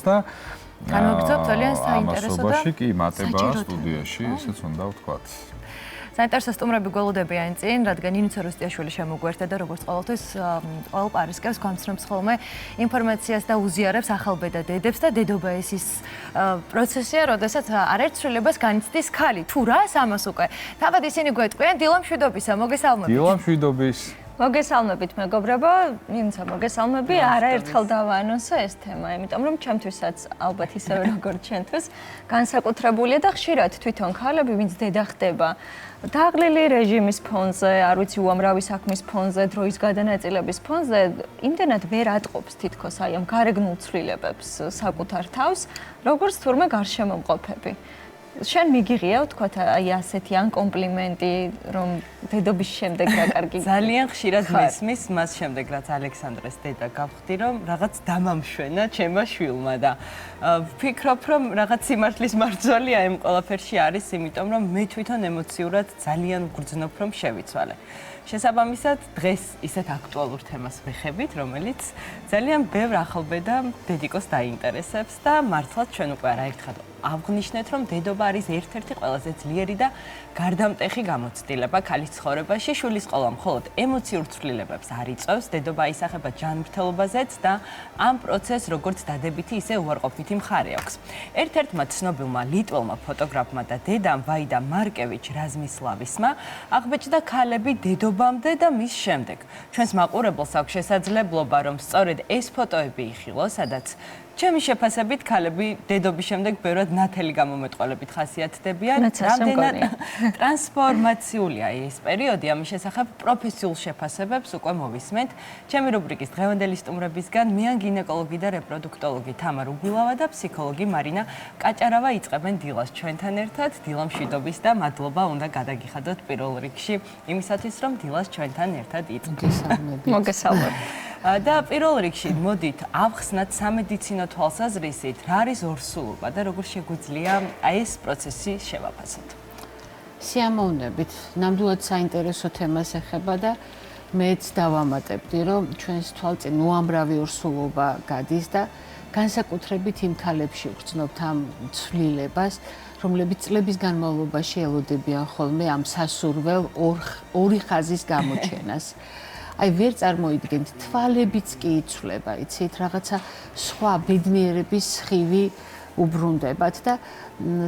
და განვაგრძობ ძალიან საინტერესო და კი მატება სტუდიაში, ესეც უნდა ვთქვათ. საინტერესო სტუმრები გველოდებიან წინ, რადგან ინუცე რუსტიაშვილი შემოგვერთა და როგორც ყოველთვის ყოველ პარისკევს გვამცნობს ხოლმე ინფორმაციას და უზიარებს ახალბედა დედებს და დედობაესის პროცესია, როდესაც არაერთ ცვლილებას განიცდის ქალი. თუ რას ამას უკვე თავად ისინი გვეტყვიან დილამშვიდობისა, მოგესალმებით. დილამშვიდობის. მოგესალმებით მეგობრებო, ინცა მოგესალმები, არაერთხელ დავაანონსო ეს თემა, იმიტომ რომ ჩემთვისაც ალბათ ისევე როგორც ჩვენთვის განსაკუთრებულია და ხშირად თვითონ ქალები, ვინც დედა ხდება, დაღლილი რეჟიმის ფონზე, არ ვიცი, უამრავი საქმის ფონზე, დროის გადანაწილების ფონზე, იმდენად ვერ ატყობს თითქოს აი ამ გარეგნულ ცვლილებებს საკუთარ თავს, როგორც თურმე გარშემომყოფები. შენ მიგიღია ვთქვათ აი ასეთი ან კომპლიმენტი რომ დედობის შემდეგ რა კარგი ძალიან ხშირად მისმის მას შემდეგ რაც ალექსანდრეს დედა გავხდი რომ რაღაც დამამშვენა ჩემმა შვილმა და ვფიქრობ რომ რაღაც სიმართლის მარცვალია ამ ყველაფერში არის იმიტომ რომ მე თვითონ ემოციურად ძალიან ვგრძნობ რომ შევიცვალე შესაბამისად დღეს ისეთ აქტუალურ თემას ვეხებით რომელიც ძალიან ბევრ ახალბედა დედიკოს დაინტერესებს და მართლაც ჩვენ უკვე არაერთხელ აღნიშნეთ რომ დედობა არის ერთ-ერთი ყველაზე ძლიერი და გარდამტეხი გამოცდილება ქალის ცხოვრებაში. შვილის ყოლა მხოლოდ ემოციურ ცვლილებებს არ იწვევს, დედობა ისახება ჯანმრთელობაზეც და ამ პროცესს როგორც დადებითი, ისე უარყოფითი მხარე აქვს. ერთ-ერთმა ცნობილმა ლიტველმა ფოტოგრაფმა და დედამ ვაიდა მარკევიჩ რაზმისლავისმა აღბეჭდა ქალები დედობამდე და მის შემდეგ. ჩვენს მაყურებელს აქვს შესაძლებლობა რომ სწორედ ეს ფოტოები იხილოს, სადაც ჩემი შეფასებით ქალები დედობის შემდეგ ბევრად ნათელი გამომეტყველებით ხასიათდებიან. რამდენად ტრანსფორმაციულია ეს პერიოდი, ამის შესახებ პროფესიულ შეფასებებს უკვე მოვისმენთ. ჩემი რუბრიკის დღევანდელი სტუმრებისგან მიან გინეკოლოგი და რეპროდუქტოლოგი თამარ უგილავა და ფსიქოლოგი მარინა კაჭარავა იწყებენ დილას ჩვენთან ერთად. დილამშვიდობის და მადლობა უნდა გადაგიხადოთ პირველ რიგში იმისათვის, რომ დილას ჩვენთან ერთად იწყდეთ. მოგესალმებით. და პირველ რიგში მოდით ავხსნათ სამედიცინო თვალსაზრისით რა არის ორსულობა და როგორ შეგვიძლია ეს პროცესი შევაფასოთ. სიამოვნებით, ნამდვილად საინტერესო თემას ეხება და მეც დავამატებდი, რომ ჩვენს თვალწინ უამრავი ორსულობა გადის და განსაკუთრებით იმ ქალებში ვგრძნობთ ამ ცვლილებას, რომლებიც წლების განმავლობაში ელოდებიან ხოლმე ამ სასურველ ორი ხაზის გამოჩენას. აი ვერ წარმოიდგენთ, თვალებიც კი იცვლება, იცით, რაღაცა სხვა ბედნიერების სხივი უბრუნდებათ და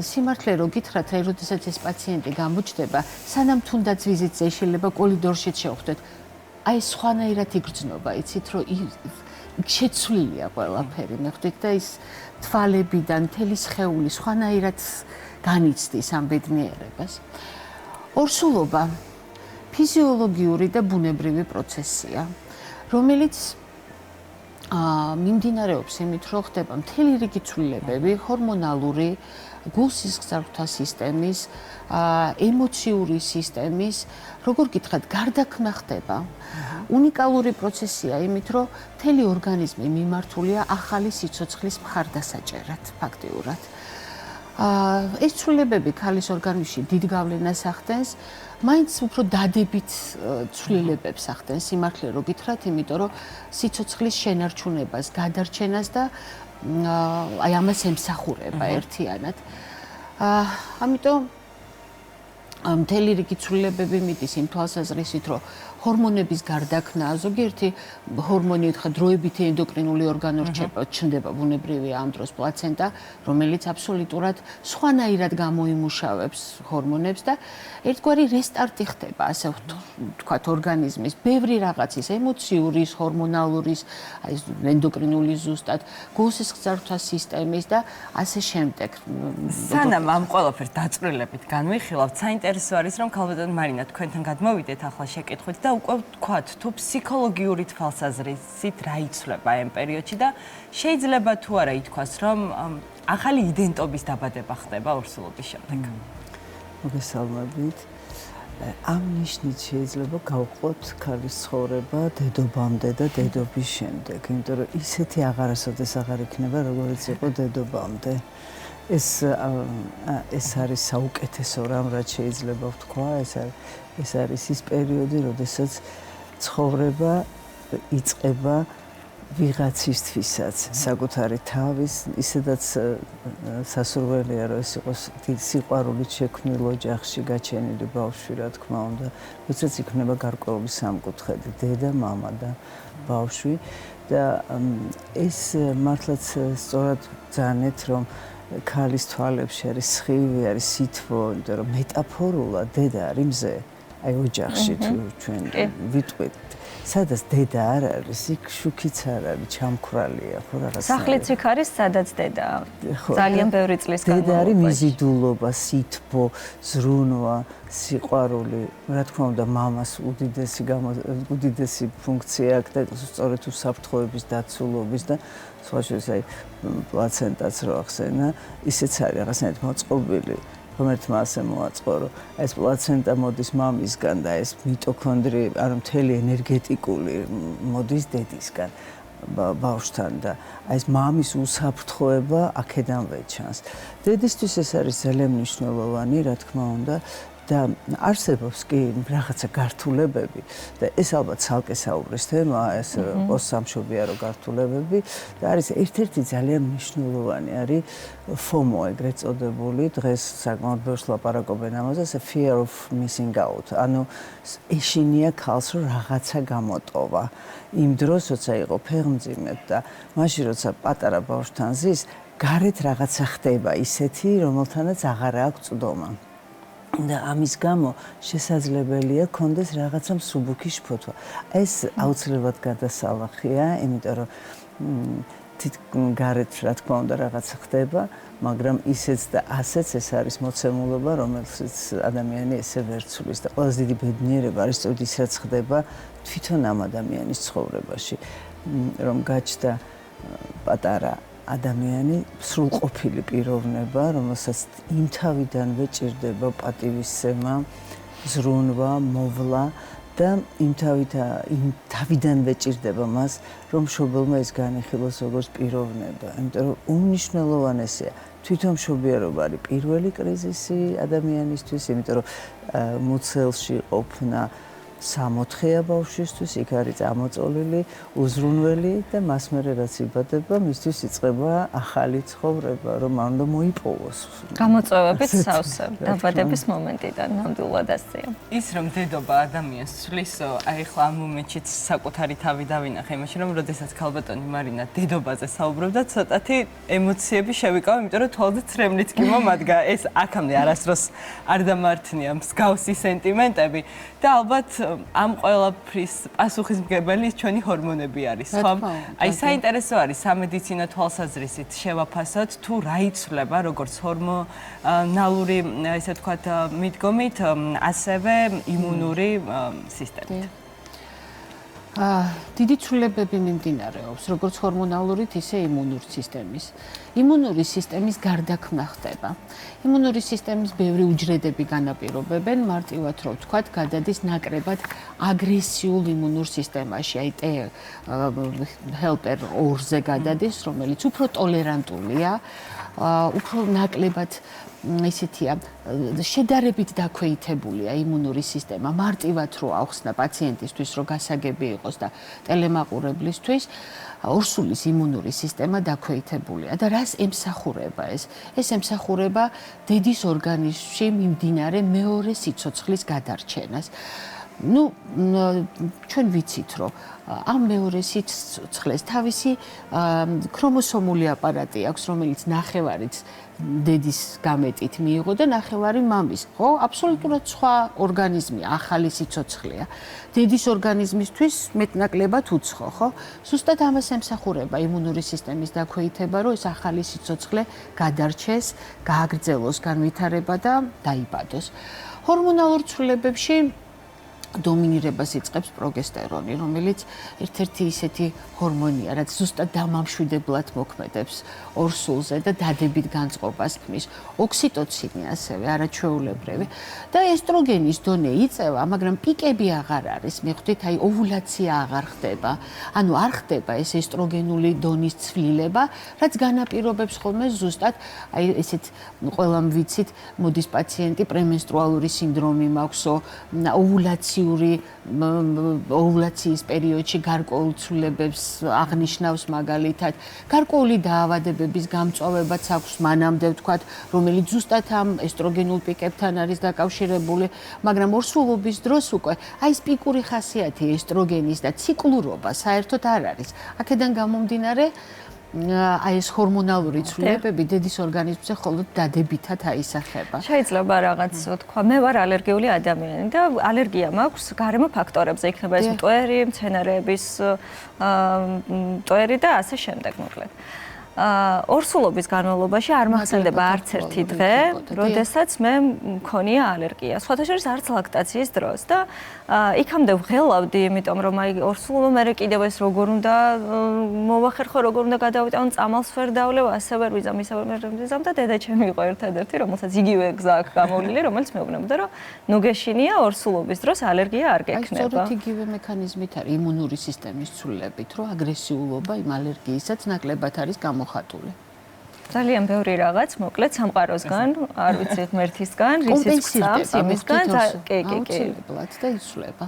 სიმართლე რო გითხრათ, აი როდესაც ეს პაციენტი გამოჩნდება, სანამ თუნდაც ვიზიტზე შეიძლება კორიდორშიც შევხვდეთ, აი სხვანაირად იგრძნობა, იცით, რომ შეცვლილია ყველაფერი, მეხვდით და ის თვალებიდან მთელი სხეული სხვანაირად განიცდის ამ ბედნიერებას. ორსულობა ფიზიოლოგიური და ბუნებრივი პროცესია, რომელიც მიმდინარეობს იმით, რომ ხდება მთელი რიგი ცვლილებები, ჰორმონალური, გულ-სისხლძარღვთა სისტემის, ემოციური სისტემის, როგორ გითხრათ, გარდაქმნა ხდება. უნიკალური პროცესია იმით, რომ მთელი ორგანიზმი მიმართულია ახალი სიცოცხლის მხარდასაჭერად, ფაქტიურად. ეს ცვლილებები ქალის ორგანიზმში დიდ გავლენას ახდენს, მაინც უფრო დადებით ცვლილებებს ახდენს, სიმართლე რო გითხრათ, იმიტომ რომ სიცოცხლის შენარჩუნებას, გადარჩენას და აი ამას ემსახურება ერთიანად. ამიტომ მთელი რიგი ცვლილებები მიდის იმ თვალსაზრისით, რომ ჰორმონების გარდაქმნა, ზოგიერთი ჰორმონი ეხა დროებითი ენდოკრინული ორგანო ჩნდება ბუნებრივია ამ დროს პლაცენტა, რომელიც აბსოლუტურად სხვანაირად გამოიმუშავებს ჰორმონებს და ერთგვარი რესტარტი ხდება, ასე ვთქვათ, ორგანიზმის ბევრი რაღაცის, ემოციური, ჰორმონალური, აი ენდოკრინული ზუსტად, გულ-სისხლძარღვთა სისტემის და ასე შემდეგ. სანამ ამ ყველაფერს დაწვრილებით განვიხილავთ, საინტერესო არის რომ ქალბატონ მარინა თქვენთან გადმოვიდეთ ახლა შეკითხვით და უკვე ვთქვათ თუ ფსიქოლოგიური თვალსაზრისით რა იცვლება ამ პერიოდში და შეიძლება თუ არა ითქვას რომ ახალი იდენტობის დაბადება ხდება ორსულობის შემდეგ. მოგესალმებით. ამ ნიშნით შეიძლება გავყოთ ქალის ცხოვრება დედობამდე და დედობის შემდეგ, იმიტომ რომ ისეთი აღარასოდეს აღარ იქნება როგორც იყო დედობამდე. ეს არის საუკეთესო რამ, რაც შეიძლება ვთქვა, ეს არის ის პერიოდი, როდესაც ცხოვრება იწყება ვიღაცისთვისაც საკუთარი თავის ისედაც სასურველია რომ ეს იყოს სიყვარულით შექმნილ ოჯახში გაჩენილი ბავშვი რა თქმა უნდა როდესაც იქნება გარკვეული სამკუთხედი დედა მამა და ბავშვი და ეს მართლაც სწორად ძანეთ რომ ქალის თვალებში არის სხივი არის სითბო იმიტომ რომ მეტაფორულად დედა არის მზე აი ოჯახში თუ ჩვენ ვიტყვით სადაც დედა არ არის, იქ შუქიც არ არის, ჩამქრალია, ხო რაღაცა. სახლიც იქ არის, სადაც დედა. ძალიან ბევრი წლის განმავლობაში. დედა არის მიზიდულობა, სითბო, ზრუნვა, სიყვარული. რა თქმა უნდა, მამას უდიდესი ფუნქცია აქვს და სწორედ უსაფრთხოების დაცულობის და სხვა შორის აი პლაცენტაც რო ახსენა, ისეც არის რაღაცნაირად მოწყობილი. რომელთმა ასე მოაწყო, რომ ეს პლაცენტა მოდის მამისგან და ეს მიტოქონდრი, ანუ მთელი ენერგეტიკული მოდის დედისგან ბავშვთან და აი ეს მამის უსაფრთხოება აქედანვე ჩანს. დედისთვის ეს არის ძალიან მნიშვნელოვანი, რა თქმა უნდა, და არსებობს კი რაღაცა გართულებები და ეს ალბათ ცალკე საუბრის თემაა, ეს პოსტსამშობიარო გართულებები და არის ერთ-ერთი ძალიან მნიშვნელოვანი არის FOMO ეგრეთ წოდებული, დღეს საკმაოდ ბევრს ლაპარაკობენ ამაზე, fear of missing out. ანუ ეშინია ქალს რომ რაღაცა გამოტოვა. იმ დროს როცა იყო ფეხმძიმედ და მაშინ როცა პატარა ბავშვთან ზის, გარეთ რაღაცა ხდება ისეთი, რომელთანაც აღარ აქვს წვდომა. და ამის გამო შესაძლებელია კონდეს რაღაცა მსუბუქი შფოთვა. ეს აუცილებლად გადასალახია, იმიტომ რომ გარეთ რა თქმა უნდა რაღაცა ხდება, მაგრამ ისეც და ასეც ეს არის მოცემულობა, რომელსაც ადამიანი ესე ვერ ცulis და ყველაზე დიდი ბედნიერება არის სწორედ ის რაც ხდება თვითონ ამ ადამიანის ცხოვრებაში, რომ გაჩნდა პატარა ადამიანი სრულყოფილი პიროვნება, რომელსაც იმ თავიდანვე ჭირდება პატივისცემა, ზრუნვა, მოვლა და იმ თავიდანვე ჭირდება მას, რომ მშობელმა ეს განიხილოს როგორც პიროვნება. იმიტომ რომ უმნიშვნელოვანესია თვითონ მშობიარობა არის პირველი კრიზისი ადამიანისთვის, იმიტომ რომ მუცელში ყოფნა 60-ია ბავშვისთვის, იქ არის წამოწოლილი, უზრუნველი და მას მერე რაც იბადება, მისთვის იწყება ახალი ცხოვრება, რომ მან უნდა მოიპოვოს. გამოწვევებით სავსე, დაბადების მომენტიდან ნამდვილად ასეა. ის რომ დედობა ადამიანს ცვლის, აი ახლა ამ მომენტშიც საკუთარი თავი დავინახე, იმაში რომ როდესაც ქალბატონი მარინა დედობაზე საუბრობდა, ცოტათი ემოციები შევიკავე, იმიტომ რომ თვალზე ცრემლიც კი მომადგა, ეს აქამდე არასდროს არ დამართნია მსგავსი სენტიმენტები და ალბათ ამ ყველაფრის პასუხისმგებელი ჩვენი ჰორმონები არის, ხო? აი საინტერესო არის სამედიცინო თვალსაზრისით შევაფასოთ თუ რა იცვლება როგორც ჰორმონალური, ესე ვთქვათ, მიდგომით, ასევე იმუნური სისტემით. დიდი ცვლილებები მიმდინარეობს, როგორც ჰორმონალურით, ისე იმუნური სისტემის. იმუნური სისტემის გარდაქმნა ხდება. იმუნური სისტემის ბევრი უჯრედები განაპირობებენ, მარტივად რო ვთქვათ, გადადის ნაკლებად აგრესიულ იმუნურ სისტემაში, აი helper 2-ზე გადადის, რომელიც უფრო ტოლერანტულია, უფრო ნაკლებად ისეთია შედარებით დაქვეითებულია იმუნური სისტემა მარტივად რო ახსნა პაციენტისთვის რო გასაგები იყოს და ტელემაყურებლისთვის ორსულის იმუნური სისტემა დაქვეითებულია და რას ემსახურება ეს ემსახურება დედის ორგანიზმში მიმდინარე მეორე სიცოცხლის გადარჩენას ჩვენ ვიცით რომ ამ მეორე სიცოცხლეს თავისი ქრომოსომული აპარატი აქვს რომელიც ნახევარით დედის გამეტით მიიღო და ნახევარი მამის, ხო? აბსოლუტურად სხვა ორგანიზმია, ახალი სიცოცხლეა. დედის ორგანიზმისთვის მეტნაკლებად უცხო, ხო? ზუსტად ამას ემსახურება იმუნური სისტემის დაქვეითება, რომ ეს ახალი სიცოცხლე გადარჩეს, გააგრძელოს განვითარება და დაიბადოს. ჰორმონალურ ცვლილებებში დომინირებას იწყებს პროგესტერონი, რომელიც ერთ-ერთი ისეთი ჰორმონია, რაც ზუსტად დამამშვიდებლად მოქმედებს ორსულზე და დადებით განწყობას ქმნის. ოქსიტოცინი ასევე არაჩვეულებრივი და ესტროგენის დონე იწევა, მაგრამ პიკები აღარ არის. მიხვდით, აი ოვულაცია აღარ ხდება. ანუ არ ხდება ეს ესტროგენული დონის ცვლილება, რაც განაპირობებს ხოლმე ზუსტად აი ესეთ ყველამ ვიცით, მოდის პაციენტი პრემენსტრუალური სინდრომი მაქვსო, ოვულაცია ემოციური ოვულაციის პერიოდში გარკვეულ ცვლილებებს აღნიშნავს მაგალითად. გარკვეული დაავადებების გამწვავებაც აქვს მანამდე ვთქვათ, რომელიც ზუსტად ამ ესტროგენულ პიკებთან არის დაკავშირებული, მაგრამ ორსულობის დროს უკვე აი ეს პიკური ხასიათი ესტროგენის და ციკლურობა საერთოდ არ არის. აქედან გამომდინარე აი ეს ჰორმონალური ცვლილებები დედის ორგანიზმზე მხოლოდ დადებითად აისახება. შეიძლება რაღაც თქვა, მე ვარ ალერგიული ადამიანი და ალერგია მაქვს გარემო ფაქტორებზე, იქნება ეს მტვერი, მცენარეების მტვერი და ასე შემდეგ, მოკლედ. ორსულობის განმავლობაში არ მახსენდება არც ერთი დღე, როდესაც მე მქონია ალერგია. სხვათა შორის არც ლაქტაციის დროს და იქამდე ვღელავდი, იმიტომ რომ აი ორსულობა მე კიდევ ეს როგორ უნდა მოვახერხო, როგორ უნდა გადავიტანო, წამალს ვერ დავლევ, ასე ვერ ვიზამ, ისე ვერ ვიზამ და დედა ჩემი იყო ერთადერთი, რომელსაც იგივე გზა აქვს გამოვლილი, რომელიც მეუბნებოდა, რომ ნუ გეშინია ორსულობის დროს ალერგია არ გექნება. აი სწორედ იგივე მექანიზმით არის იმუნური სისტემის ცვლილებით, რომ აგრესიულობა იმ ალერგიისაც ნაკლებად არის გამოხატული. ძალიან ბევრი რაღაც, მოკლედ სამყაროსგან, არ ვიცი ღმერთისგან, რისიც გვწამს, იმისგან, კი. აუცილებლად და იცვლება.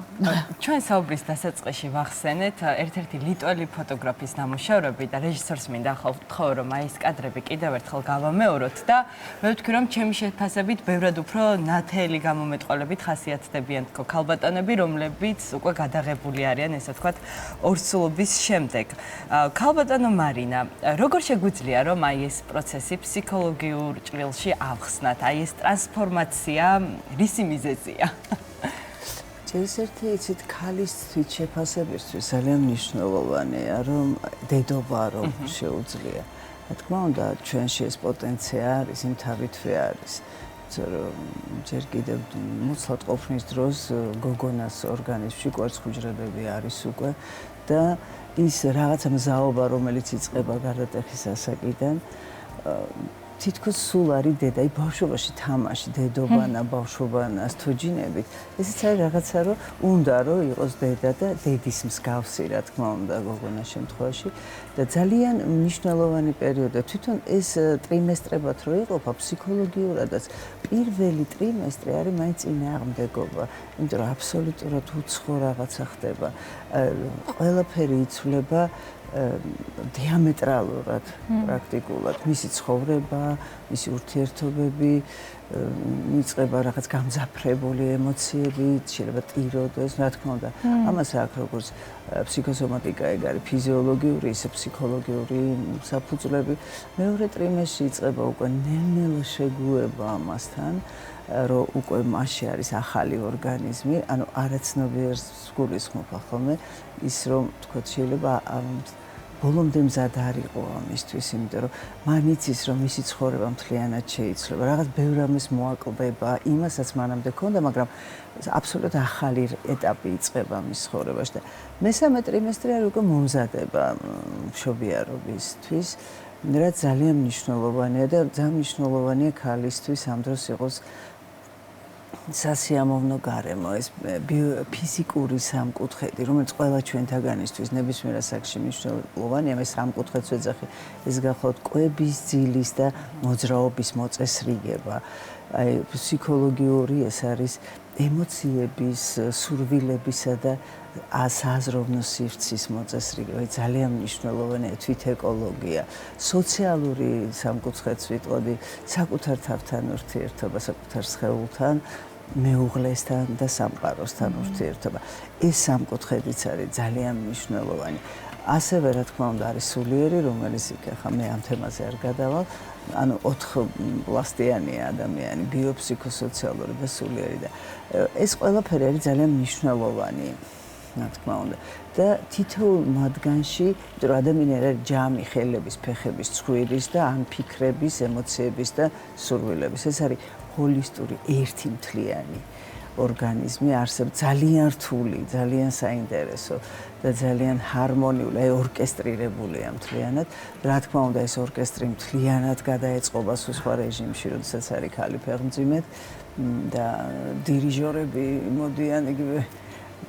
ჩვენ საუბრის დასაწყისში ვახსენეთ ერთ-ერთი ლიტველი ფოტოგრაფის ნამუშევრები და რეჟისორს მინდა ხოლმე რომ აი ეს კადრები კიდევ ერთხელ გავამეოროთ და მე ვთქვი რომ ჩემი შეფასებით ბევრად უფრო ნათელი გამომეტყველებით ხასიათდებიან თქო ქალბატონები, რომლებიც უკვე გადაღებული არიან, ესე ვთქვათ, ორსულობის შემდეგ. ქალბატონო მარინა, როგორ შეგვიძლია რომ აი ეს პროცესი ფსიქოლოგიურ ჭრილში ავხსნათ, აი ეს ტრანსფორმაცია რისი მიზეზია? ეს ერთი იცით ქალისთვის შეფასებისთვის ძალიან მნიშვნელოვანია, რომ დედობა რომ შეუძლია. რა თქმა უნდა, ჩვენში ეს პოტენცია არის, იმ თავითვე არის. ჯერ კიდევ მოცლად ყოფნის დროს გოგონას ორგანიზმში კვერცხუჯრედები არის უკვე და ის რაღაცა მზაობა, რომელიც იწყება გარდატეხის ასაკიდან, თითქოს სულ არის დედა, აი ბავშვობაში თამაში, დედობანა, ბავშვობანა, თოჯინებით, ესეც არის რაღაცა, რომ უნდა რომ იყოს დედა და დედის მსგავსი, რა თქმა უნდა, გოგონას შემთხვევაში და ძალიან მნიშვნელოვანი პერიოდია. თვითონ ეს ტრიმესტრებად რო იყოფა ფსიქოლოგიურადაც, პირველი ტრიმესტრი არის მაინც წინააღმდეგობა, იმიტომ რომ აბსოლუტურად უცხო რაღაცა ხდება. ყველაფერი იცვლება დიამეტრალურად პრაქტიკულად მისი ცხოვრება, მისი ურთიერთობები, იწყება რაღაც გამძაფრებული ემოციები, შეიძლება ტიროდეს, რა თქმა უნდა. ამას აქვს როგორც ფსიქოსომატიკა, ეგ არის ფიზიოლოგიური, ისე ფსიქოლოგიური საფუძვლები. მეორე ტრიმესტრი იწყება უკვე ნელ-ნელა შეგუება ამასთან, რომ უკვე მასში არის ახალი ორგანიზმი, ანუ არაცნობიერს გულისხმობ ხოლმე ის რომ თქო შეიძლება ბოლომდე მზად არ იყო ამისთვის, იმიტომ რომ მან იცის რომ მისი ცხოვრება მთლიანად შეიცვლება, რაღაც ბევრ ამას მოაკლდება, იმასაც მანამდე ჰქონდა, მაგრამ აბსოლუტურად ახალი ეტაპი იწყება მის ცხოვრებაში და მესამე ტრიმესტრი არის უკვე მომზადება მშობიარობისთვის, რაც ძალიან მნიშვნელოვანია და ძალიან მნიშვნელოვანია ქალისთვის ამ დროს იყოს სასიამოვნო გარემო, ეს ფიზიკური სამკუთხედი, რომელიც ყველა ჩვენთაგანისთვის ნებისმიერ ასაკში მნიშვნელოვანია, მე სამკუთხედს ვეძახი, ეს გახლავთ კვების, ძილის და მოძრაობის მოწესრიგება. აი ფსიქოლოგიური ეს არის ემოციების, სურვილებისა და სააზროვნო სივრცის მოწესრიგება, ძალიან მნიშვნელოვანია თვითეკოლოგია, სოციალური სამკუთხედს ვიტყოდი, საკუთარ თავთან ურთიერთობა, საკუთარ სხეულთან, მეუღლესთან და სამყაროსთან ურთიერთობა. ეს სამკუთხედიც არის ძალიან მნიშვნელოვანი. ასევე რა თქმა უნდა არის სულიერი, რომელიც იქ ახლა მე ამ თემაზე არ გადავალ, ანუ 4 პლასტიანია ადამიანი, ბიოფსიქოსოციალური და სულიერი და ეს ყველაფერი არის ძალიან მნიშვნელოვანი. რა თქმა უნდა და თითოეულ მათგანში, იმიტომ რომ ადამიანი არის ჯამი ხელების, ფეხების, ცხვირის და ან ფიქრების, ემოციების და სურვილების. ეს არის ჰოლისტური ერთი მთლიანი ორგანიზმი, არსებობს ძალიან რთული, ძალიან საინტერესო და ძალიან ჰარმონიული, აი ორკესტრირებულია მთლიანად. რა თქმა უნდა, ეს ორკესტრი მთლიანად გადაეწყობა სხვა რეჟიმში, როდესაც არის ქალი ფეხმძიმედ და დირიჟორები მოდიან იგივე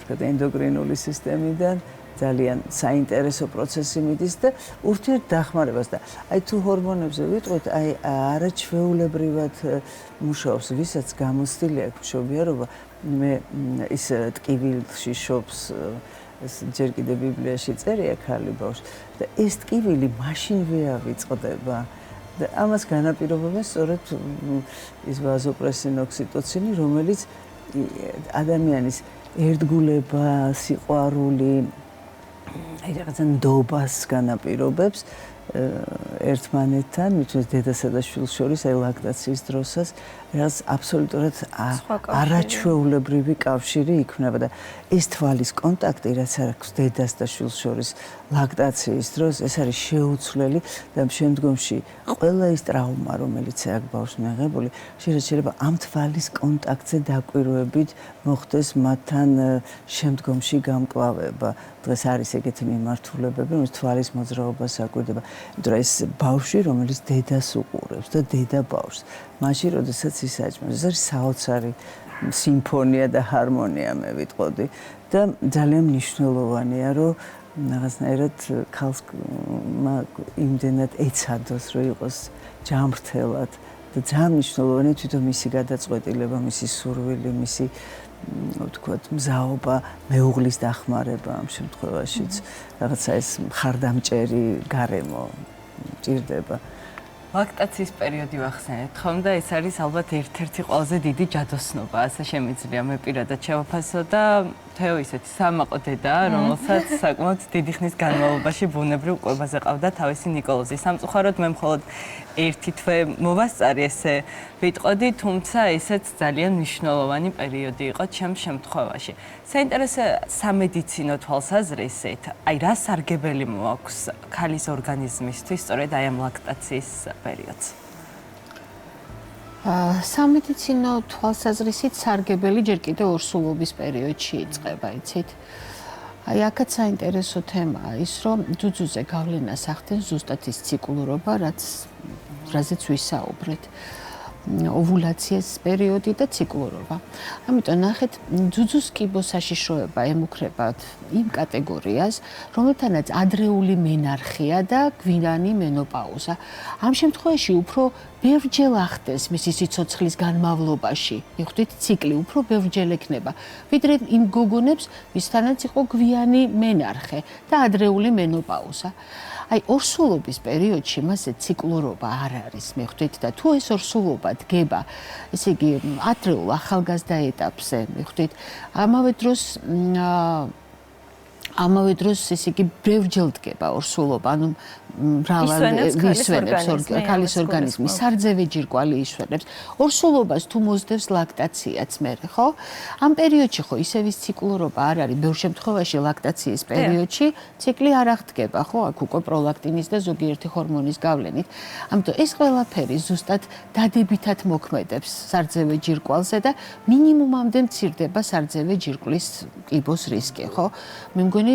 თქვა ენდოკრინული სისტემიდან ძალიან საინტერესო პროცესი მიდის და ურთიერთდახმარებას და აი თუ ჰორმონებზე ვიტყვით, აი არაჩვეულებრივად მუშაობს, ვისაც გამოცდილი აქვს მშობიარობა, მე ის ტკივილში შობს ჯერ კიდე ბიბლიაში წერია ქალი ბავშვი და ეს ტკივილი მაშინვე ავიწყდება და ამას განაპირობებენ სწორედ ის ვაზოპრესინ ოქსიტოცინი, რომელიც ადამიანის ერთგულება, სიყვარული, აი რაღაცა ნდობას განაპირობებს ერთმანეთთან, მithmes დედასა და შვილს შორის, აი ლაქტაციის დროსაც, რაც აბსოლუტურად არაჩვეულებრივი კავშირი იქმნება და ეს თვალის კონტაქტი, რაც აქვს დედას და შვილს შორის ლაქტაციის დროს, ეს არის შეუცვლელი და შემდგომში ყველა ის ტრავმა, რომელიც აქვს ბავშვს მიღებული, შეიძლება ამ თვალის კონტაქტზე დაკვირვებით მოხდეს მათთან შემდგომში გამკლავება. დღეს არის ეგეთი მიმართულებები, რომ თვალის მოძრაობას აკვირდება. იმიტომ რომ ეს ბავშვი, რომელიც დედას უყურებს და დედა ბავშვს, მაშინ როდესაც ის აჭმევს, ეს არის საოცარი სიმფონია და ჰარმონია, მე ვიტყოდი და ძალიან მნიშვნელოვანია, რომ რაღაცნაირად ქალს იმდენად ეცადოს, რომ იყოს ჯანმრთელად და ძალიან მნიშვნელოვანია თვითონ მისი გადაწყვეტილება, მისი სურვილი, მისი ვთქვათ, მზაობა, მეუღლის დახმარება ამ შემთხვევაშიც, რაღაცა ეს მხარდამჭერი გარემო ჭირდება. ლაქტაციის პერიოდი ვახსენეთ, ხომ და ეს არის ალბათ ერთ-ერთი ყველაზე დიდი ჯადოსნობა, ასე შემიძლია მე პირადად შევაფასო და თეო ისეთი სამაყო დედაა, რომელსაც საკმაოდ დიდი ხნის განმავლობაში ბუნებრივ კვებაზე ყავდა თავისი ნიკოლოზი. სამწუხაროდ მე მხოლოდ ერთი თვე მოვასწარი ესე ვიტყოდი, თუმცა ესეც ძალიან მნიშვნელოვანი პერიოდი იყო ჩემს შემთხვევაში. საინტერესო სამედიცინო თვალსაზრისით, აი რა სარგებელი მოაქვს ქალის ორგანიზმისთვის სწორედ აი ამ ლაქტაციის პერიოდს? სამედიცინო თვალსაზრისით სარგებელი ჯერ კიდევ ორსულობის პერიოდში იწყება, იცით? აი აქაც საინტერესო თემაა ის, რომ ძუძუზე გავლენას ახდენს ზუსტად ის ციკლურობა, რაზეც ვისაუბრეთ. ოვულაციის პერიოდი და ციკლურობა. ამიტომ ნახეთ, ძუძუს კიბოს საშიშროება ემუქრება იმ კატეგორიას, რომელთანაც ადრეული მენარხია და გვინანი მენოპაუზა. ამ შემთხვევაში უფრო ბევრჯერ ახდენს მისი სიცოცხლის განმავლობაში. მიხვდით, ციკლი უფრო ბევრჯერ ექნება, ვიდრე იმ გოგონებს, ვისთანაც იყო გვიანი მენარხე და ადრეული მენოპაუზა. აი ორსულობის პერიოდში მასე ციკლურობა არ არის, მიხვდით და თუ ეს ორსულობა დგება, ესე იგი ადრეულ ახალგაზრდა ეტაპზე, მიხვდით, ამავე დროს ესე იგი ბევრჯერ დგება ორსულობა, ანუ მრავალ ისვენებს ქალის ორგანიზმი, სარძევე ჯირკვალი ისვენებს. ორსულობას თუ მოსდევს ლაქტაციაც მე, ხო? ამ პერიოდში ხო ისევ ის ციკლურობა არ არის, ბევრ შემთხვევაში ლაქტაციის პერიოდში ციკლი არ აღდგება, ხო? აქ უკვე პროლაქტინის და ზოგიერთი ჰორმონის გავლენით. ამიტომ ეს ყველაფერი ზუსტად დადებითად მოქმედებს სარძევე ჯირკვალზე და მინიმუმამდე მცირდება სარძევე ჯირკვლის კიბოს რისკი, ხო? მე მგონი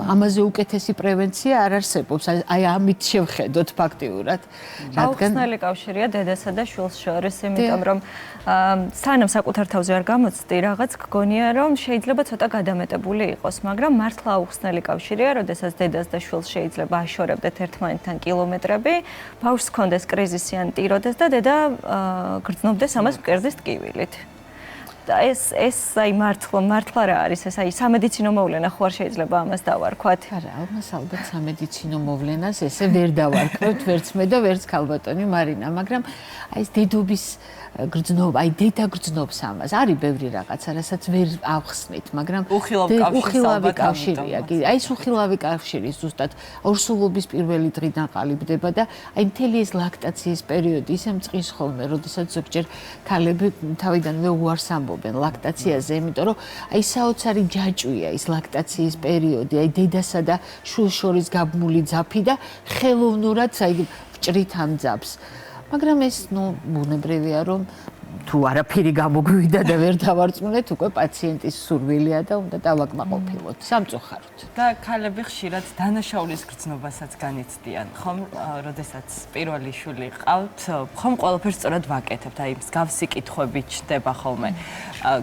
ამაზე უკეთესი პრევენცია არ არსებობს. აი ამით შევხედოთ ფაქტიურად. აუხსნელი კავშირია დედასა და შვილს შორის, იმიტომ რომ სანამ საკუთარ თავზე არ გამოცდი, რაღაც გგონია რომ შეიძლება ცოტა გადამეტებული იყოს, მაგრამ მართლა აუხსნელი კავშირია, როდესაც დედას და შვილს შეიძლება აშორებდეთ ერთმანეთთან კილომეტრები, ბავშვს ჰქონდეს კრიზისი ან ტიროდეს და დედა გრძნობდეს ამას მკერდის ტკივილით. და ეს აი მართლა რა არის ეს აი სამედიცინო მოვლენა ხო არ შეიძლება ამას დავარქვათ? არა, ამას ალბათ სამედიცინო მოვლენას ესე ვერ დავარქვათ, ვერც მე და ვერც ქალბატონი მარინა, მაგრამ აი ეს დედობის გრძნობა, აი დედა გრძნობს ამას. არის ბევრი რაღაცა, რასაც ვერ ავხსნით, მაგრამ უხილავი კავშირია. აი ეს უხილავი კავშირი ზუსტად ორსულობის პირველი დღიდან ყალიბდება და აი მთელი ეს ლაქტაციის პერიოდი ისე მწყის ხოლმე, როდესაც ზოგჯერ ქალები თავიდანვე უარს ამბობენ ლაქტაციაზე, იმიტომ რომ აი საოცარი ჯაჭვია ის ლაქტაციის პერიოდი, აი დედასა და შვილს შორის გაბმული ძაფი და ხელოვნურად აი ვჭრით ამ ძაფს. მაგრამ ეს ბუნებრივია, რომ თუ არაფერი გამოგვივიდა და ვერ დავარწმუნეთ, უკვე პაციენტის სურვილია და უნდა დავაკმაყოფილოთ სამწუხაროდ. და ქალები ხშირად დანაშაულის გრძნობასაც განიცდიან. ხომ, როდესაც პირველი შვილი ყავთ, ხომ ყველაფერს სწორად ვაკეთებთ, აი მსგავსი კითხვები ჩდება ხოლმე.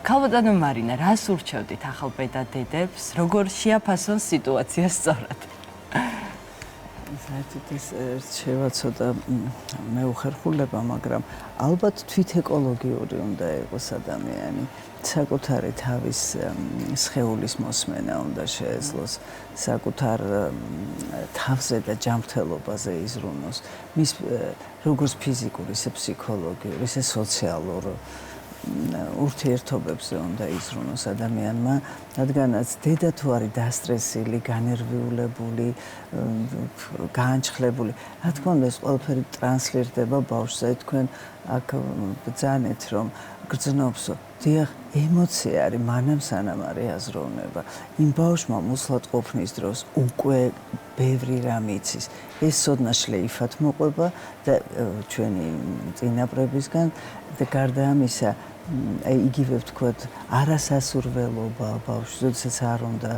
ქალბატონო მარინა, რას ურჩევდით ახალბედა დედებს, როგორ შეაფასონ სიტუაციას სწორად? საერთოდ ეს რჩევა ცოტა მეუხერხულება, მაგრამ ალბათ თვითეკოლოგიური უნდა იყოს ადამიანი. საკუთარი თავის სხეულის მოსმენა უნდა შეეძლოს, საკუთარ თავზე და ჯანმრთელობაზე იზრუნოს. მის როგორც ფიზიკური, ისე ფსიქოლოგიური, ისე სოციალური ურთიერთობებზე უნდა იზრუნოს ადამიანმა, რადგანაც დედა თუ არის დასტრესილი, განერვიულებული, გაანჩხლებული, რა თქმა უნდა ეს ყველაფერი ტრანსლირდება ბავშვზე. თქვენ აქ ბრძანეთ, რომ გრძნობსო, დიახ, ემოცია არის მანამ სანამ არის აზროვნება. იმ ბავშვმა მუსლად ყოფნის დროს უკვე ბევრი რამ იცის. ეს სოდნა შლეიფად მოყვება და ჩვენი წინაპრებისგან და გარდა ამისა აი იგივე ვთქვათ, არასასურველობა ბავშვს, როდესაც არ უნდა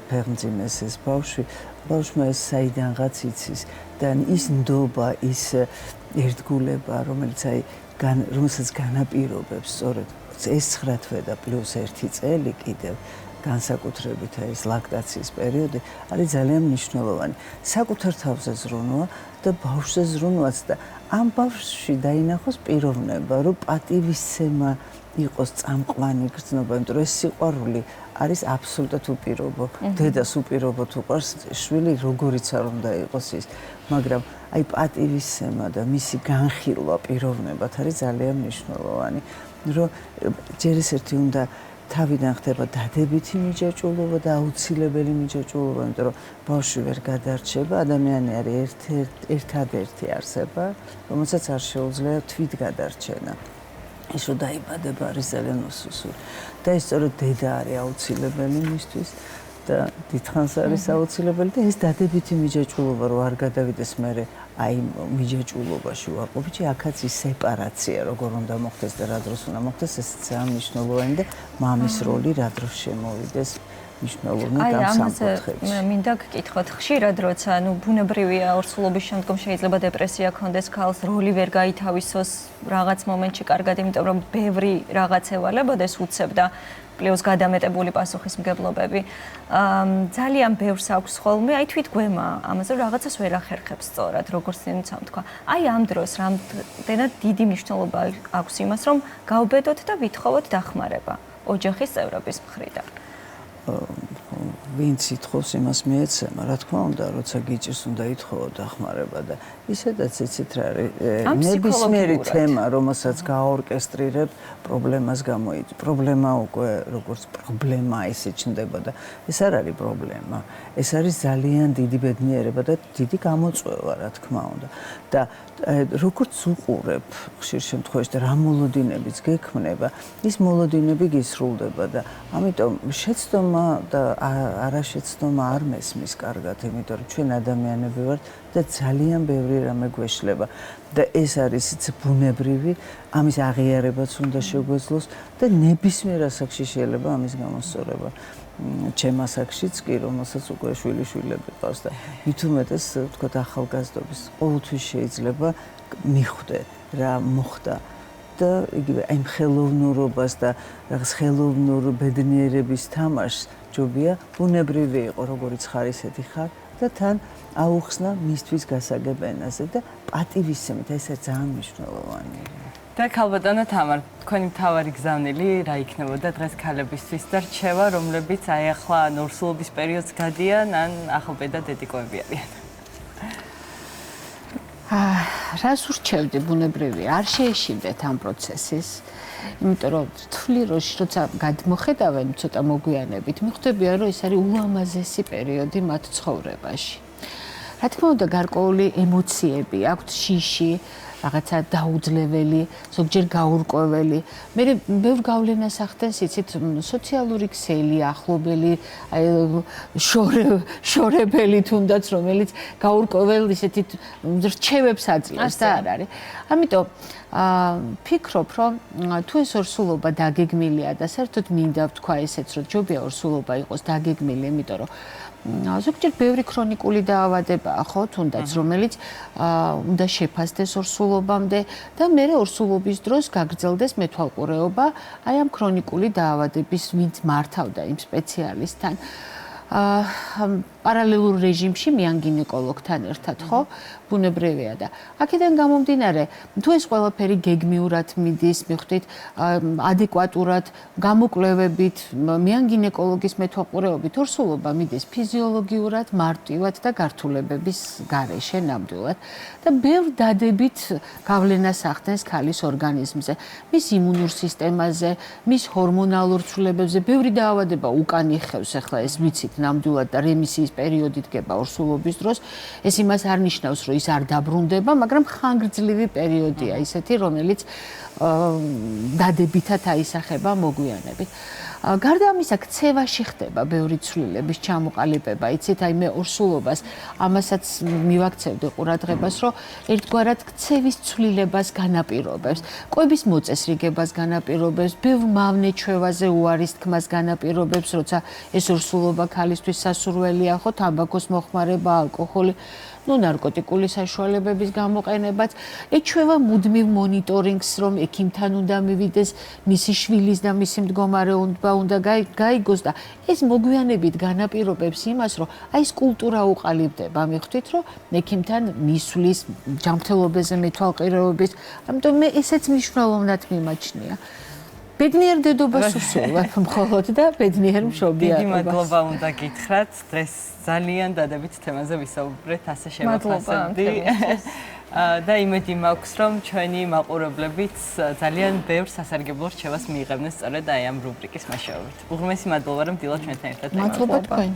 ფეხმძიმეს ეს ბავშვმა ეს საიდანღაც იცის და ის ნდობა, ის ერთგულება, რომელიც აი რომელსაც განაპირობებს სწორედ ეს 9 თვე და პლუს 1 წელი კიდევ განსაკუთრებით ეს ლაქტაციის პერიოდი არის ძალიან მნიშვნელოვანი. საკუთარ თავზე ზრუნვა და ბავშვზე ზრუნვაც და ამ ბავშვში დაინახოს პიროვნება, რომ პატივისცემა იყოს წამყვანი გრძნობა, იმიტომ რომ ეს სიყვარული არის აბსოლუტურად უპირობო. დედას უპირობოდ უყვარს შვილი, როგორიც არ უნდა იყოს ის, მაგრამ აი პატივისცემა და მისი განხილვა პიროვნებად არის ძალიან მნიშვნელოვანი, რომ ჯერ ეს ერთი უნდა თავიდან ხდება დადებითი მიჯაჭვულობა და აუცილებელი მიჯაჭვულობა, იმიტომ რომ ბავშვი ვერ გადარჩება, ადამიანი არის ერთადერთი არსება, რომელსაც არ შეუძლია თვით გადარჩენა. ის რომ დაიბადება არის ძალიან უსუსური. და ეს სწორედ დედა არის აუცილებელი მისთვის და დიდხანს არის აუცილებელი და ეს დადებითი მიჯაჭვულობა რო არ გადავიდეს მერე აი მიჯაჭვულობაში ვარყოფითი, აქაც ის სეპარაცია როგორ უნდა მოხდეს და რა დროს უნდა მოხდეს, ეს ძალიან მნიშვნელოვანი და მამის როლი რა დროს შემოვიდეს მნიშვნელოვნად ამ სამკუთხედში. მე მინდა გკითხოთ, ხშირად როცა ბუნებრივია ორსულობის შემდგომ შეიძლება დეპრესია ქონდეს ქალს, როლი ვერ გაითავისოს რაღაც მომენტში კარგად, იმიტომ რომ ბევრი რაღაც ევალებოდეს უცებ და პლუს გადამეტებული პასუხისმგებლობები. ძალიან ბევრს აქვს ხოლმე, აი თვითგვემა ამაზე რაღაცას ვერ ახერხებს სწორად, როგორც თვითონ თქვა. აი ამ დროს რამდენად დიდი მნიშვნელობა აქვს იმას, რომ გავბედოთ და ვითხოვოთ დახმარება ოჯახის წევრების მხრიდან. ვინც ითხოვს იმას მიეცემა, რა თქმა უნდა, როცა გიჭირს უნდა ითხოვო დახმარება და ისედაც იცით რა არის ნებისმიერი თემა, რომელსაც გაორკესტრირებ, პრობლემას გამოიწვევს. პრობლემა უკვე როგორც პრობლემა ისე ჩნდება და ეს არ არის პრობლემა. ეს არის ძალიან დიდი ბედნიერება და დიდი გამოწვევა, რა თქმა უნდა. და როგორც უყურებ ხშირ შემთხვევაში და რა მოლოდინებიც გექმნება, ის მოლოდინები გისრულდება და ამიტომ შეცდომა და არაშეცდომა არ მესმის კარგად, იმიტომ რომ ჩვენ ადამიანები ვართ და ძალიან ბევრი რამე გვეშლება და ეს არის ბუნებრივი, ამის აღიარებაც უნდა შეგვეძლოს და ნებისმიერ ასაკში შეიძლება ამის გამოსწორება. ჩემ ასაკშიც კი, რომელსაც უკვე შვილიშვილები ყავს და მით უმეტეს ვთქვათ ახალგაზრდობის ყოველთვის შეიძლება მიხვდე რა მოხდა და იგივე აი ხელოვნურობას და რაღაც ხელოვნურ ბედნიერების თამაშს ჯობია ბუნებრივი იყო, როგორიც ხარ ისეთი ხარ და თან აუხსნა მისთვის გასაგებ ენაზე და პატივისცემით, ეს ძალიან მნიშვნელოვანია. და ქალბატონო თამარ, თქვენი მთავარი გზავნილი რა იქნებოდა დღეს ქალებისთვის და რჩევა, რომლებიც აი ახლა ორსულობის პერიოდს გადიან, ან ახალბედა დედიკოები არიან? რას ურჩევდი ბუნებრივი? არ შეეშინდეთ ამ პროცესის. იმიტომ რომ თვლი როცა გადმოხედავენ ცოტა მოგვიანებით, მიხვდებიან რომ ეს არის ულამაზესი პერიოდი მათ ცხოვრებაში. რა თქმა უნდა, გარკვეული ემოციები აქვთ, შიში, რაღაცა დაუძლეველი, ზოგჯერ გაურკვეველი. მე ბევრ გავლენას ახდენს, იცით, სოციალური ქსელი, ახლობელი, შორებელი თუნდაც, რომელიც გაურკვეველ ისეთი რჩევებს აძლევს და არ არის. ამიტომ ფიქრობ, რომ თუ ეს ორსულობა დაგეგმილია და საერთოდ მინდა ვთქვა ესეც, რომ ჯობია ორსულობა იყოს დაგეგმილი, იმიტომ რომ ზოგჯერ ბევრი ქრონიკული დაავადებაა, ხო, თუნდაც, რომელიც უნდა შეფასდეს ორსულობამდე და მე ორსულობის დროს გაგრძელდეს მეთვალყურეობა აი ამ ქრონიკული დაავადების, ვინც მართავდა იმ სპეციალისტთან. პარალელურ რეჟიმში მიან გინეკოლოგთან ერთად, ხო? ბუნებრივია და აქედან გამომდინარე, თუ ეს ყველაფერი გეგმიურად მიდის, მიხვდით, ადეკვატურად, გამოკვლევებით, მიან გინეკოლოგის მეთვალყურეობით, ორსულობა მიდის ფიზიოლოგიურად, მარტივად და გართულებების გარეშე ნამდვილად და ბევრ დადებით გავლენას ახდენს ქალის ორგანიზმზე, მის იმუნურ სისტემაზე, მის ჰორმონალურ ცვლილებებზე, ბევრი დაავადება უკან იხევს, ახლა ეს ვიცით ნამდვილად და რემისიის პერიოდი დგება ორსულობის დროს, ეს იმას არ ნიშნავს, რომ ის არ დაბრუნდება, მაგრამ ხანგრძლივი პერიოდია ისეთი, რომელიც დადებითად აისახება მოგვიანებით. გარდა ამისა, ქცევაში ხდება ბევრი ცვლილების ჩამოყალიბება. იცით, აი მე ორსულობას ამასაც მივაქცევდი ყურადღებას, რომ ერთგვარად ქცევის ცვლილებას განაპირობებს, კვების მოწესრიგებას განაპირობებს, ბევრ მავნე ჩვევაზე უარის თქმას განაპირობებს, როცა ეს ორსულობა ქალისთვის სასურველია, ხო, თამბაქოს მოხმარება, ალკოჰოლი, ნარკოტიკული საშუალებების გამოყენებაც, ეჩვევა მუდმივ მონიტორინგს, რომ ექიმთან უნდა მივიდეს, მისი შვილის და მისი მდგომარეობა უნდა გაიგოს და ეს მოგვიანებით განაპირობებს იმას, რომ აი ეს კულტურა უყალიბდება, მიხვდით, რომ ექიმთან მისვლის, ჯანმრთელობაზე მეთვალყურეობის, ამიტომ მე ესეც მნიშვნელოვნად მიმაჩნია. ბედნიერ დედობას უსურვებ მხოლოდ და ბედნიერ მშობიარობას. დიდი მადლობა უნდა გითხრათ, დღეს ძალიან დადებით თემაზე ვისაუბრეთ, ასე შევაფასებდი. და იმედი მაქვს, რომ ჩვენი მაყურებლებიც ძალიან ბევრ სასარგებლო რჩევას მიიღებდნენ სწორედ აი ამ რუბრიკის მეშვეობით. უღრმესი მადლობა, რომ დილა ჩვენთან ერთად მადლობა თქვენ.